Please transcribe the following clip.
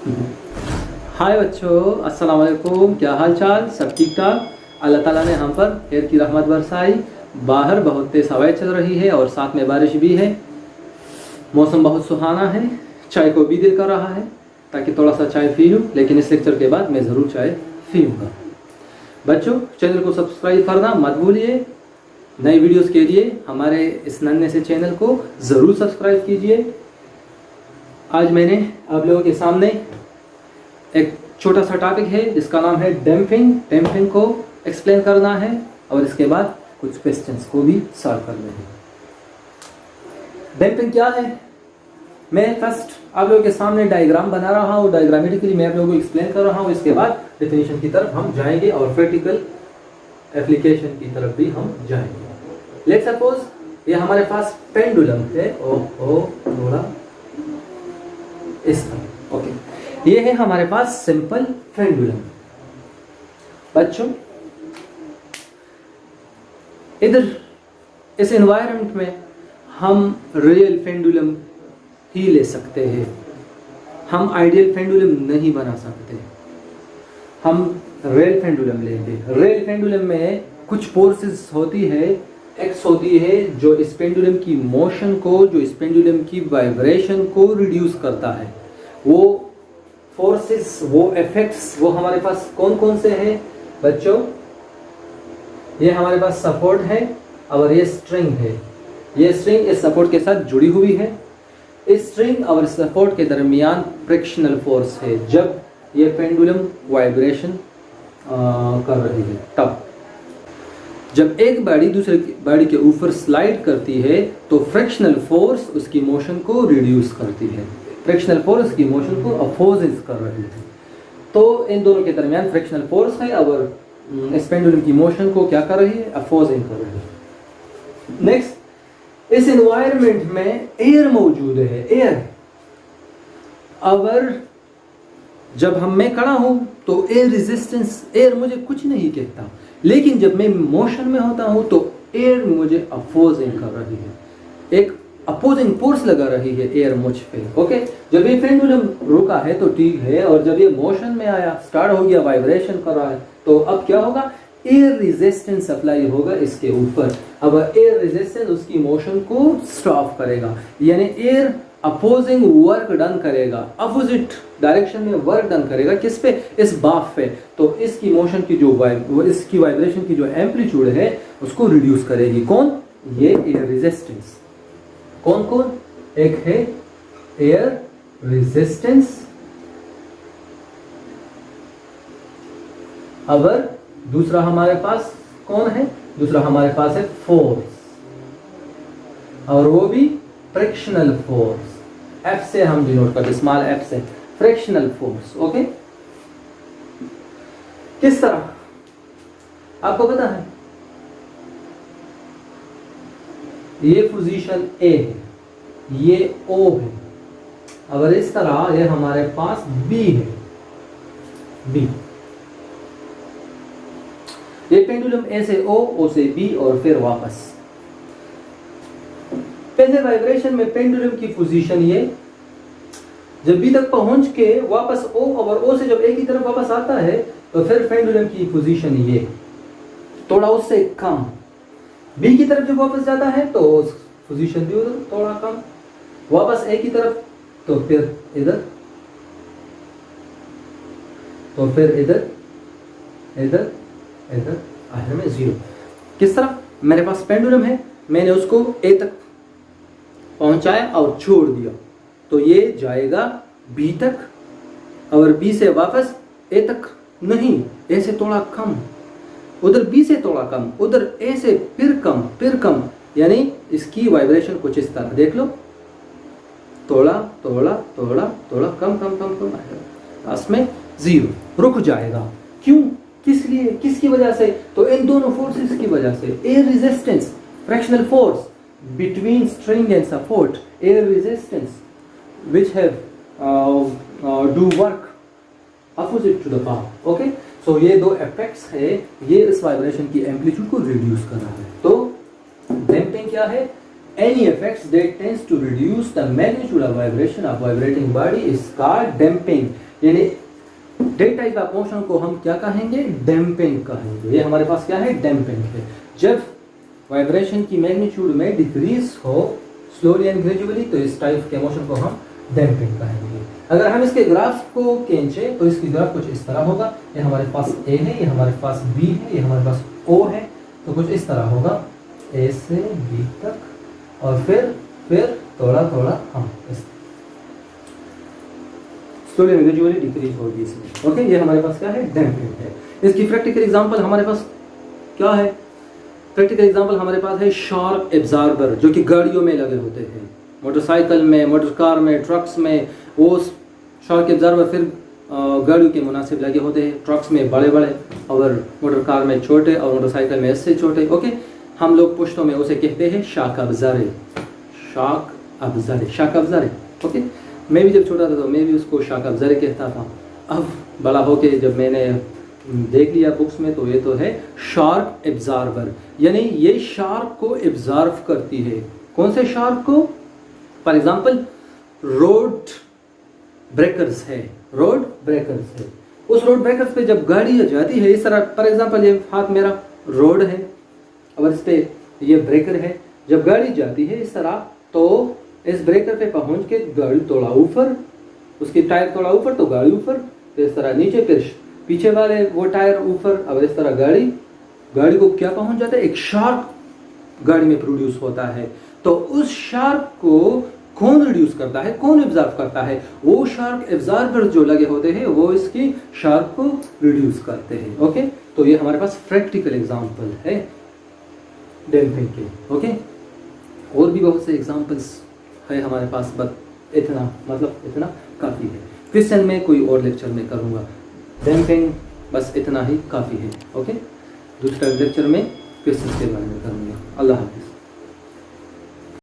हाय बच्चों, अस्सलाम वालेकुम। क्या हाल चाल? सब ठीक ठाक? अल्लाह ताला ने हम पर खैर की रहमत बरसाई। बाहर बहुत तेज़ हवाएं चल रही है और साथ में बारिश भी है। मौसम बहुत सुहाना है। चाय को भी दिल कर रहा है ताकि थोड़ा सा चाय पी लूँ, लेकिन इस लेक्चर के बाद मैं ज़रूर चाय पीऊँगा। बच्चों, चैनल को सब्सक्राइब करना मत भूलिए। नई वीडियोस के लिए हमारे इस नन्हे से चैनल को ज़रूर सब्सक्राइब कीजिए। आज मैंने आप लोगों के सामने एक छोटा सा टॉपिक है जिसका नाम है डैम्पिंग। डैम्पिंग को एक्सप्लेन करना है और इसके बाद कुछ क्वेश्चंस को भी सॉल्व करने हैं। डैम्पिंग क्या है? मैं फर्स्ट आप लोगों के सामने डायग्राम बना रहा हूँ, डायग्रामेटिकली मैं आप लोगों को एक्सप्लेन कर रहा हूँ। इसके बाद डेफिनेशन की तरफ हम जाएंगे और प्रैक्टिकल एप्लीकेशन की तरफ भी हम जाएंगे। लेट्स सपोज ये हमारे पास पेंडुलम है। थोड़ा इस तरह, ओके। ये है हमारे पास सिंपल पेंडुलम। बच्चों, इधर इस एनवायरनमेंट में हम रियल पेंडुलम ही ले सकते हैं। हम आइडियल पेंडुलम नहीं बना सकते। हम रियल पेंडुलम लेंगे। रियल पेंडुलम में कुछ फोर्सेस होती है, एक्स होती है, जो इस पेंडुलम की मोशन को, जो इस पेंडुलम की वाइब्रेशन को रिड्यूस करता है। वो फोर्सेस, वो इफेक्ट्स, वो हमारे पास कौन कौन से हैं बच्चों? ये हमारे पास सपोर्ट है और ये स्ट्रिंग है। ये स्ट्रिंग इस सपोर्ट के साथ जुड़ी हुई है। इस स्ट्रिंग और सपोर्ट के दरमियान फ्रिक्शनल फोर्स है। जब ये पेंडुलम वाइब्रेशन कर रही है, तब जब एक बॉडी दूसरे बॉडी के ऊपर स्लाइड करती है तो फ्रिक्शनल फोर्स उसकी मोशन को रिड्यूस करती है। फ्रिक्शनल फोर्स की मोशन को अपोजिट कर रही है। तो इन दोनों के दरमियान फ्रिक्शनल फोर्स है और इस पेंडुलम की मोशन को क्या कर रही है? अपोजिट कर रही है। नेक्स्ट, इस एनवायरनमेंट में एयर मौजूद है। एयर, अगर जब मैं खड़ा हूं तो एयर रेजिस्टेंस, एयर मुझे कुछ नहीं कहता, लेकिन जब मैं मोशन में होता हूं तो एयर मुझे अपोजिंग कर रही है। एक अपोजिंग फोर्स लगा रही है एयर मुझ पे। ओके, जब ये पेंडुलम रुका है तो ठीक है, और जब ये मोशन में आया, स्टार्ट हो गया, वाइब्रेशन कर रहा है, तो अब क्या होगा? एयर रेजिस्टेंस अप्लाई होगा इसके ऊपर। अब एयर रेजिस्टेंस उसकी मोशन को स्टॉप करेगा, यानी एयर अपोजिंग वर्क डन करेगा, अपोजिट डायरेक्शन में वर्क डन करेगा। किस पे? इस बाफ पे। तो इसकी मोशन की जो इसकी वाइब्रेशन की जो एम्पलीट्यूड है उसको रिड्यूस करेगी। कौन? ये एयर रेजिस्टेंस। कौन कौन? एक है एयर रेजिस्टेंस, अगर दूसरा हमारे पास कौन है? दूसरा हमारे पास है फोर्स, और वो भी फ्रिक्शनल फोर्स। एफ से हम डिनोट करते, स्मॉल एफ से, फ्रिक्शनल फोर्स। ओके, किस तरह आपको पता है? ये पोजीशन ए है, ये ओ है, अगर इस तरह ये हमारे पास बी है, बी। ये पेंडुलम ए से ओ से बी और फिर वापस। पहले वाइब्रेशन में पेंडुलम की पोजीशन ये, जब बी तक पहुंच के वापस ओ, और ओ से जब ए की तरफ वापस आता है तो फिर पेंडुलम की पोजीशन ये, थोड़ा उससे कम। बी की तरफ जब वापस जाता है तो पोजीशन भी उधर थोड़ा कम, वापस ए की तरफ तो फिर इधर, तो फिर इधर, इधर, इधर, आखिर में जीरो। किस तरह? मेरे पास पेंडुलम है, मैंने उसको ए तक पहुंचाया और छोड़ दिया, तो ये जाएगा बी तक, और बी से वापस ए तक नहीं, ए से थोड़ा कम, उधर बी से थोड़ा कम, उधर ए से फिर कम, फिर कम, यानी इसकी वाइब्रेशन कुछ इस तरह देख लो, थोड़ा थोड़ा थोड़ा थोड़ा कम कम कम कम, लास्ट में जीरो, रुक जाएगा। क्यों? किस लिए? किसकी वजह से? तो इन दोनों फोर्सेस की वजह से। Air resistance, frictional force between string and support, air resistance, which have do work opposite to the power. Okay, so ये दो effects है, ये इस vibration की amplitude को reduce कर रहा है। तो damping क्या है? Any effects that tends to reduce the magnitude of vibration of vibrating body is called damping. यानी डेड टाइप ऑफ मोशन को हम क्या कहेंगे, डैम्पिंग कहेंगे। ये हमारे पास क्या है, डैम्पिंग है। जब वाइब्रेशन की मैग्नीट्यूड में डिक्रीज हो स्लोली एंड ग्रेजुअली, तो इस टाइप के मोशन को हम डैम्पिंग कहेंगे। अगर हम इसके ग्राफ को खींचे तो इसकी ग्राफ कुछ इस तरह होगा। ये हमारे पास ए है, ये हमारे पास बी है, ये हमारे पास ओ है, तो कुछ इस तरह होगा ए से बी तक, और फिर थोड़ा थोड़ा हम स्लोली एंड ग्रेजुअली डिक्रीज होगी इसमें। ओके, ये हमारे पास क्या है, डैम्पिंग है। इसकी प्रैक्टिकल एग्जांपल हमारे पास क्या है, प्रैक्टिकल एग्जांपल हमारे पास है शॉक एब्जॉर्बर, जो कि गाड़ियों में लगे होते हैं, मोटरसाइकिल में, मोटर कार में, ट्रक्स में। वो शॉक एब्जॉर्बर फिर गाड़ियों के मुनासिब लगे होते हैं, ट्रक्स में बड़े बड़े और मोटर कार में छोटे और मोटरसाइकिल में इससे छोटे। ओके, हम लोग पुश्तों में उसे कहते हैं shock absorber, shock absorber, shock absorber. Okay, मैं भी जब छोटा था तो मैं भी उसको शॉक अब्जॉर्बर कहता था। अब बड़ा होके जब मैंने देख लिया बुक्स में, तो ये तो है शॉक एब्जॉर्बर, यानी ये शॉक को एब्जॉर्व करती है। कौन से शॉक को? फॉर एग्जांपल रोड ब्रेकर्स है, रोड ब्रेकर्स है। उस रोड ब्रेकर्स पे जब गाड़ी जाती है इस तरह, फॉर एग्जांपल ये हाथ मेरा रोड है और इस पे ये ब्रेकर है, जब गाड़ी जाती है इस तरह, तो इस ब्रेकर पे पहुंच के गाड़ी थोड़ा ऊपर, उसकी टायर थोड़ा ऊपर तो गाड़ी ऊपर, तो इस तरह नीचे, फिर पीछे वाले वो टायर ऊपर, और इस तरह गाड़ी को क्या पहुंच जाता है, एक शार्क गाड़ी में प्रोड्यूस होता है। तो उस शार्क को कौन रिड्यूस करता है, कौन एब्जॉर्ब करता है? वो शार्क एब्जॉर्बर जो लगे होते हैं वो इसकी शार्क को रिड्यूस करते हैं। ओके, तो ये हमारे पास प्रैक्टिकल एग्जांपल है डैम्पिंग के। ओके, और भी बहुत से एग्जांपल्स है हमारे पास, बट इतना काफ़ी है। क्वेश्चन में कोई और लेक्चर में करूँगा, डैम्पिंग बस इतना ही काफ़ी है। ओके, दूसरा लेक्चर में क्वेश्चन के बारे में करूँगा। अल्लाह हाफिज़।